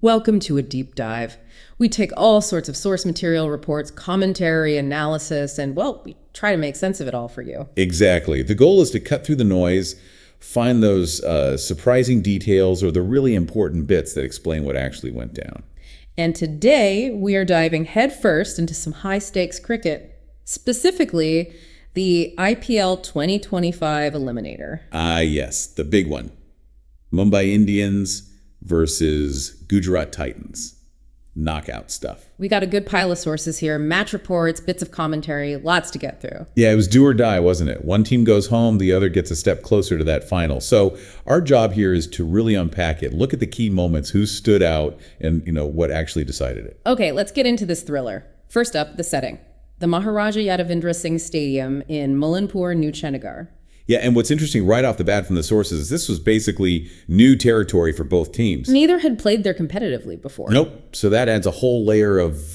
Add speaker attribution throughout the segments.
Speaker 1: Welcome to a deep dive. We take all sorts of source material, reports, commentary, analysis, and, well, we try to make sense of it all for you.
Speaker 2: Exactly. The goal is to cut through the noise, find those surprising details or the really important bits that explain what actually went down.
Speaker 1: And today, we are diving headfirst into some high-stakes cricket, specifically the IPL 2025 Eliminator.
Speaker 2: Yes, the big one. Mumbai Indians versus Gujarat Titans. Knockout stuff.
Speaker 1: We got a good pile of sources here, match reports, bits of commentary, lots to get through.
Speaker 2: Yeah, it was do or die, wasn't it? One team goes home, the other gets a step closer to that final. So our job here is to really unpack it, look at the key moments, who stood out, and what actually decided it.
Speaker 1: Okay, let's get into this thriller. First up, the setting. The Maharaja Yadavendra Singh Stadium in Mullanpur, New Chandigarh.
Speaker 2: Yeah, and what's interesting right off the bat from the sources is this was basically new territory for both teams.
Speaker 1: Neither had played there competitively before.
Speaker 2: Nope. So that adds a whole layer of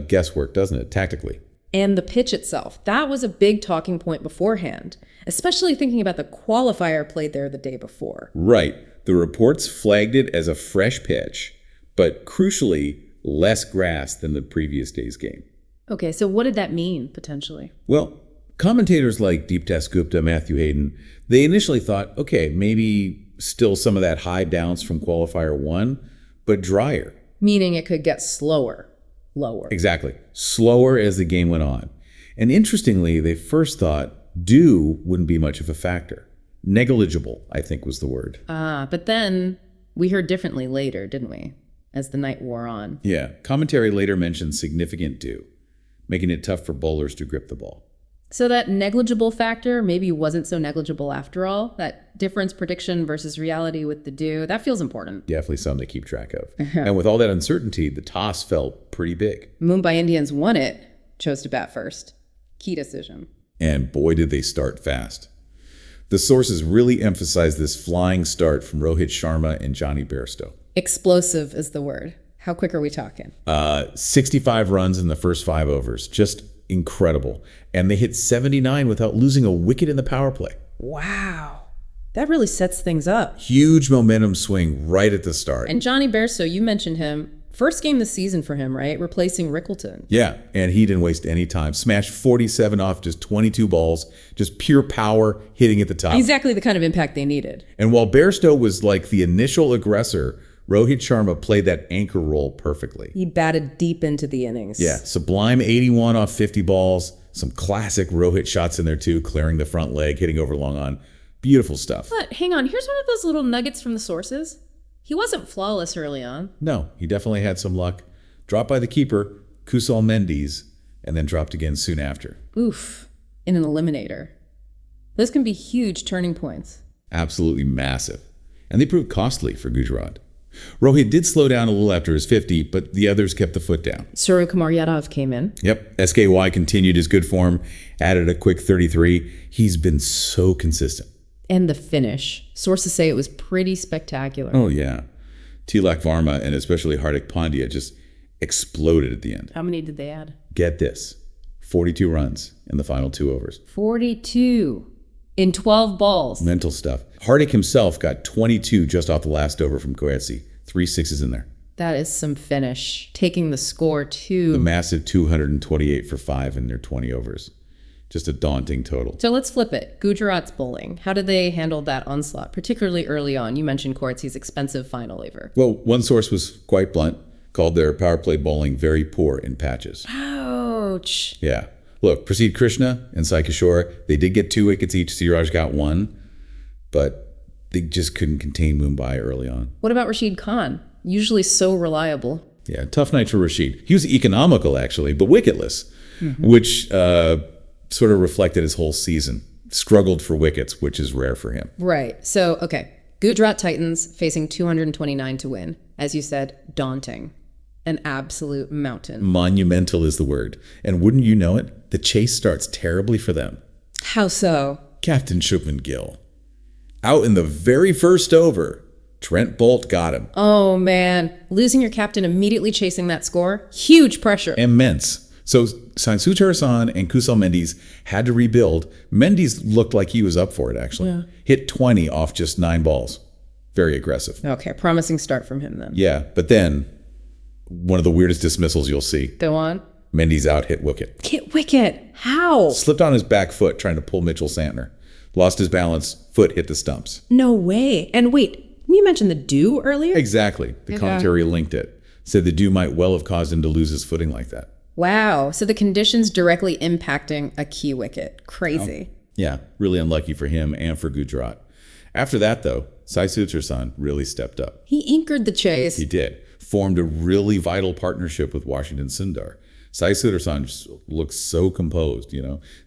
Speaker 2: guesswork, doesn't it, tactically?
Speaker 1: And the pitch itself. That was a big talking point beforehand, especially thinking about the qualifier played there the day before.
Speaker 2: Right. The reports flagged it as a fresh pitch, but crucially, less grass than the previous day's game.
Speaker 1: Okay, so what did that mean, potentially?
Speaker 2: Well, commentators like Deeptas Gupta, Matthew Hayden, they initially thought, okay, maybe still some of that high bounce from qualifier one, but drier.
Speaker 1: Meaning it could get slower, lower.
Speaker 2: Exactly. Slower as the game went on. And interestingly, they first thought dew wouldn't be much of a factor. Negligible, I think was the word.
Speaker 1: But then we heard differently later, didn't we? As the night wore on.
Speaker 2: Yeah. Commentary later mentioned significant dew, making it tough for bowlers to grip the ball.
Speaker 1: So that negligible factor maybe wasn't so negligible after all. That difference prediction versus reality with the dew, that feels important.
Speaker 2: Definitely something to keep track of. And with all that uncertainty, the toss felt pretty big.
Speaker 1: Mumbai Indians won it, chose to bat first. Key decision.
Speaker 2: And boy, did they start fast. The sources really emphasized this flying start from Rohit Sharma and Jonny Bairstow.
Speaker 1: Explosive is the word. How quick are we talking?
Speaker 2: 65 runs in the first 5 overs. Just incredible. And they hit 79 without losing a wicket in the power play.
Speaker 1: Wow. That really sets things up.
Speaker 2: Huge momentum swing right at the start.
Speaker 1: And Jonny Bairstow, you mentioned him. First game this season for him, right? Replacing Rickleton.
Speaker 2: Yeah, and he didn't waste any time. Smashed 47 off just 22 balls. Just pure power hitting at the top.
Speaker 1: Exactly the kind of impact they needed.
Speaker 2: And while Bairstow was like the initial aggressor, Rohit Sharma played that anchor role perfectly.
Speaker 1: He batted deep into the innings.
Speaker 2: Yeah, sublime 81 off 50 balls. Some classic Rohit shots in there too, clearing the front leg, hitting over long on. Beautiful stuff.
Speaker 1: But hang on, here's one of those little nuggets from the sources. He wasn't flawless early on.
Speaker 2: No, he definitely had some luck. Dropped by the keeper, Kusal Mendes, and then dropped again soon after.
Speaker 1: Oof, in an eliminator. Those can be huge turning points. Absolutely
Speaker 2: Massive. And they proved costly for Gujarat. Rohit did slow down a little after his 50, but the others kept the foot down.
Speaker 1: Suryakumar Yadav came in.
Speaker 2: Yep. SKY continued his good form, added a quick 33. He's been so consistent.
Speaker 1: And the finish. Sources say it was pretty spectacular.
Speaker 2: Oh, yeah. Tilak Varma and especially Hardik Pandya just exploded at the end.
Speaker 1: How many did they add?
Speaker 2: Get this. 42 runs in the final 2 overs.
Speaker 1: 42 in 12 balls.
Speaker 2: Mental stuff. Hardik himself got 22 just off the last over from Coetzee. 3 sixes in there.
Speaker 1: That is some finish. Taking the score to
Speaker 2: the massive 228 for 5 in their 20 overs. Just a daunting total.
Speaker 1: So let's flip it. Gujarat's bowling. How did they handle that onslaught, particularly early on? You mentioned Coetzee's expensive final over.
Speaker 2: Well, one source was quite blunt, called their power play bowling very poor in patches.
Speaker 1: Ouch.
Speaker 2: Yeah. Look, Prasidh Krishna and Sai Kishore, they did get 2 wickets each. Siraj got 1, but they just couldn't contain Mumbai early on.
Speaker 1: What about Rashid Khan? Usually so reliable.
Speaker 2: Yeah, tough night for Rashid. He was economical, actually, but wicketless, which sort of reflected his whole season. Struggled for wickets, which is rare for him.
Speaker 1: Right. So, okay. Gujarat Titans facing 229 to win. As you said, daunting. An absolute mountain.
Speaker 2: Monumental is the word. And wouldn't you know it, the chase starts terribly for them.
Speaker 1: How so?
Speaker 2: Captain Shubman Gill. Out in the very first over, Trent Bolt got him.
Speaker 1: Oh, man. Losing your captain immediately chasing that score? Huge pressure.
Speaker 2: Immense. So Sai Sudharsan and Kusal Mendes had to rebuild. Mendes looked like he was up for it, actually.
Speaker 1: Yeah.
Speaker 2: Hit 20 off just 9 balls. Very aggressive.
Speaker 1: Okay, promising start from him then.
Speaker 2: Yeah, but then one of the weirdest dismissals you'll see.
Speaker 1: Go on.
Speaker 2: Mendy's out, hit wicket.
Speaker 1: Hit wicket. How?
Speaker 2: Slipped on his back foot trying to pull Mitchell Santner. Lost his balance, foot hit the stumps.
Speaker 1: No way. And wait, you mentioned the dew earlier?
Speaker 2: Exactly. The commentary linked it. Said the dew might well have caused him to lose his footing like that.
Speaker 1: Wow. So the conditions directly impacting a key wicket. Crazy.
Speaker 2: Yeah, really unlucky for him and for Gujarat. After that, though, Sai Sudharsan really stepped up.
Speaker 1: He anchored the chase.
Speaker 2: He did. Formed a really vital partnership with Washington Sundar. Sai Sudharsan just looked so composed,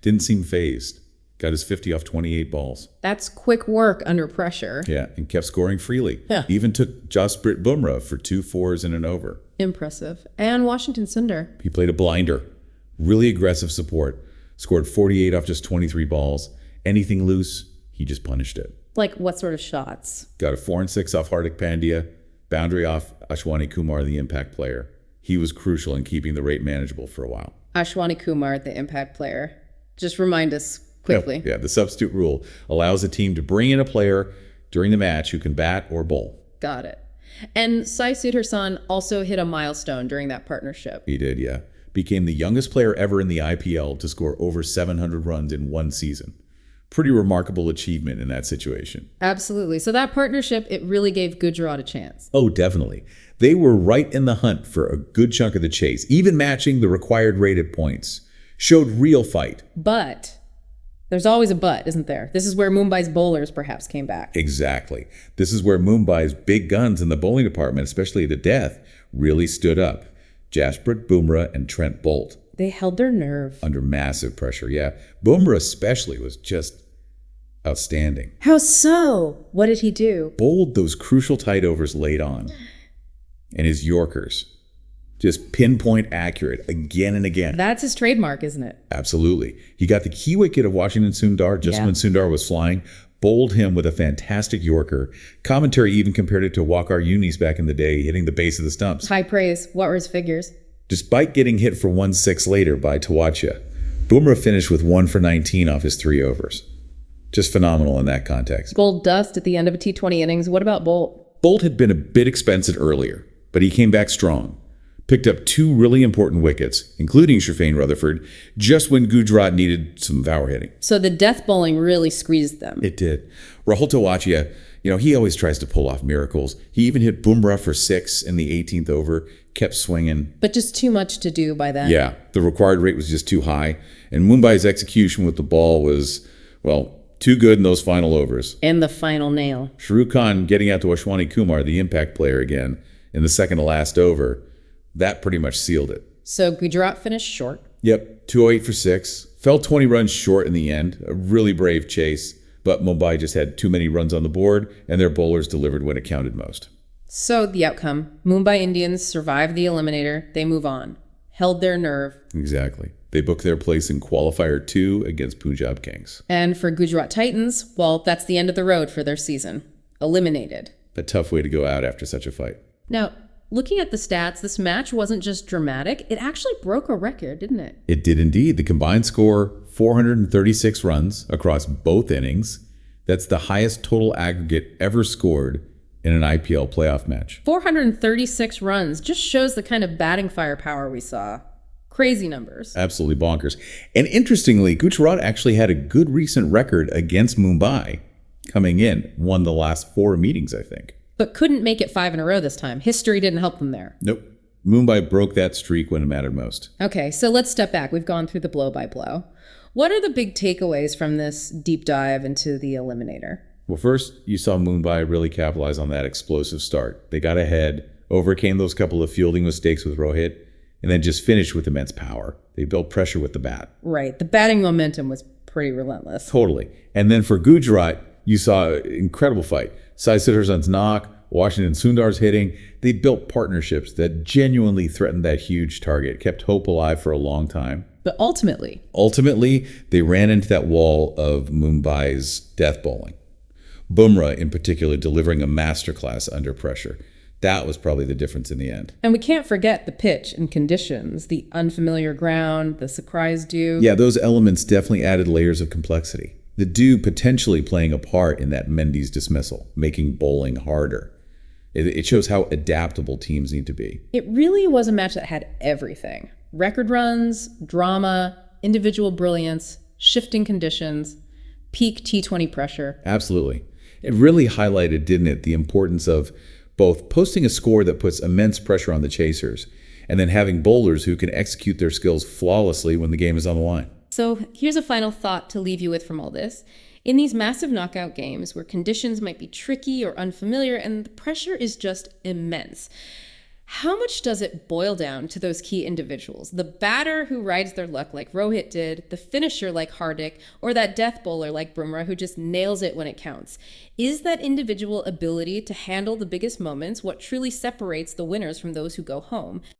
Speaker 2: Didn't seem phased. Got his 50 off 28 balls.
Speaker 1: That's quick work under pressure.
Speaker 2: Yeah, and kept scoring freely.
Speaker 1: Yeah.
Speaker 2: Even took Jasprit Bumrah for 2 4s and an over.
Speaker 1: Impressive. And Washington Sundar.
Speaker 2: He played a blinder. Really aggressive support. Scored 48 off just 23 balls. Anything loose, he just punished it.
Speaker 1: Like what sort of shots?
Speaker 2: Got a 4 and 6 off Hardik Pandya. Boundary off Ashwani Kumar, the impact player. He was crucial in keeping the rate manageable for a while.
Speaker 1: Ashwani Kumar, the impact player. Just remind us quickly.
Speaker 2: Yeah, the substitute rule allows a team to bring in a player during the match who can bat or bowl.
Speaker 1: Got it. And Sai Sudharsan also hit a milestone during that partnership.
Speaker 2: He did, yeah. Became the youngest player ever in the IPL to score over 700 runs in one season. Pretty remarkable achievement in that situation.
Speaker 1: Absolutely. So that partnership, it really gave Gujarat a chance.
Speaker 2: Oh, definitely. They were right in the hunt for a good chunk of the chase, even matching the required rated points. Showed real fight.
Speaker 1: But there's always a but, isn't there? This is where Mumbai's bowlers perhaps came back.
Speaker 2: Exactly. This is where Mumbai's big guns in the bowling department, especially to death, really stood up. Jasprit Bumrah and Trent Bolt.
Speaker 1: They held their nerve.
Speaker 2: Under massive pressure, yeah. Bumrah especially was just outstanding.
Speaker 1: How so? What did he do?
Speaker 2: Bowled those crucial tight overs late on. And his Yorkers. Just pinpoint accurate again and again.
Speaker 1: That's his trademark, isn't it?
Speaker 2: Absolutely. He got the key wicket of Washington Sundar just when Sundar was flying, bowled him with a fantastic Yorker. Commentary even compared it to Waqar Yunis back in the day, hitting the base of the stumps.
Speaker 1: High praise. What were his figures?
Speaker 2: Despite getting hit for 1-6 later by Tawacha, Bumrah finished with 1 for 19 off his 3 overs. Just phenomenal in that context.
Speaker 1: Gold dust at the end of a T20 innings. What about Bolt?
Speaker 2: Bolt had been a bit expensive earlier, but he came back strong. Picked up 2 really important wickets, including Shafane Rutherford, just when Gujarat needed some power hitting.
Speaker 1: So the death bowling really squeezed them.
Speaker 2: It did. Rahul Tawacha, he always tries to pull off miracles. He even hit Bumrah for 6 in the 18th over, kept swinging.
Speaker 1: But just too much to do by then.
Speaker 2: Yeah, the required rate was just too high, and Mumbai's execution with the ball was, too good in those final overs.
Speaker 1: And the final nail.
Speaker 2: Shahrukh Khan getting out to Ashwani Kumar, the impact player again, in the second to last over. That pretty much sealed it.
Speaker 1: So Gujarat finished short.
Speaker 2: Yep, 208 for 6. Fell 20 runs short in the end. A really brave chase. But Mumbai just had too many runs on the board, and their bowlers delivered when it counted most.
Speaker 1: So the outcome, Mumbai Indians survived the Eliminator. They move on. Held their nerve.
Speaker 2: Exactly. They booked their place in Qualifier 2 against Punjab Kings.
Speaker 1: And for Gujarat Titans, well, that's the end of the road for their season. Eliminated.
Speaker 2: A tough way to go out after such a fight.
Speaker 1: Now, looking at the stats, this match wasn't just dramatic. It actually broke a record, didn't it?
Speaker 2: It did indeed. The combined score, 436 runs across both innings. That's the highest total aggregate ever scored in an IPL playoff match.
Speaker 1: 436 runs just shows the kind of batting firepower we saw. Crazy numbers.
Speaker 2: Absolutely bonkers. And interestingly, Gujarat actually had a good recent record against Mumbai coming in. Won the last 4 meetings, I think.
Speaker 1: But couldn't make it 5 in a row this time. History didn't help them there.
Speaker 2: Nope. Mumbai broke that streak when it mattered most.
Speaker 1: Okay, so let's step back. We've gone through the blow by blow. What are the big takeaways from this deep dive into the Eliminator?
Speaker 2: Well, first, you saw Mumbai really capitalize on that explosive start. They got ahead, overcame those couple of fielding mistakes with Rohit, and then just finished with immense power. They built pressure with the bat.
Speaker 1: Right. The batting momentum was pretty relentless.
Speaker 2: Totally. And then for Gujarat, you saw an incredible fight. Sai Sudharsan's knock, Washington Sundar's hitting. They built partnerships that genuinely threatened that huge target, kept hope alive for a long time.
Speaker 1: But ultimately,
Speaker 2: they ran into that wall of Mumbai's death bowling. Bumrah, in particular, delivering a masterclass under pressure. That was probably the difference in the end.
Speaker 1: And we can't forget the pitch and conditions, the unfamiliar ground, the surprise dew.
Speaker 2: Yeah, those elements definitely added layers of complexity. the dew potentially playing a part in that Mendy's dismissal, making bowling harder. It shows how adaptable teams need to be.
Speaker 1: It really was a match that had everything. Record runs, drama, individual brilliance, shifting conditions, peak T20 pressure.
Speaker 2: Absolutely. It really highlighted, didn't it, the importance of both posting a score that puts immense pressure on the chasers and then having bowlers who can execute their skills flawlessly when the game is on the line.
Speaker 1: So here's a final thought to leave you with from all this. In these massive knockout games where conditions might be tricky or unfamiliar and the pressure is just immense, how much does it boil down to those key individuals? The batter who rides their luck like Rohit did, the finisher like Hardik, or that death bowler like Bumrah who just nails it when it counts? Is that individual ability to handle the biggest moments what truly separates the winners from those who go home?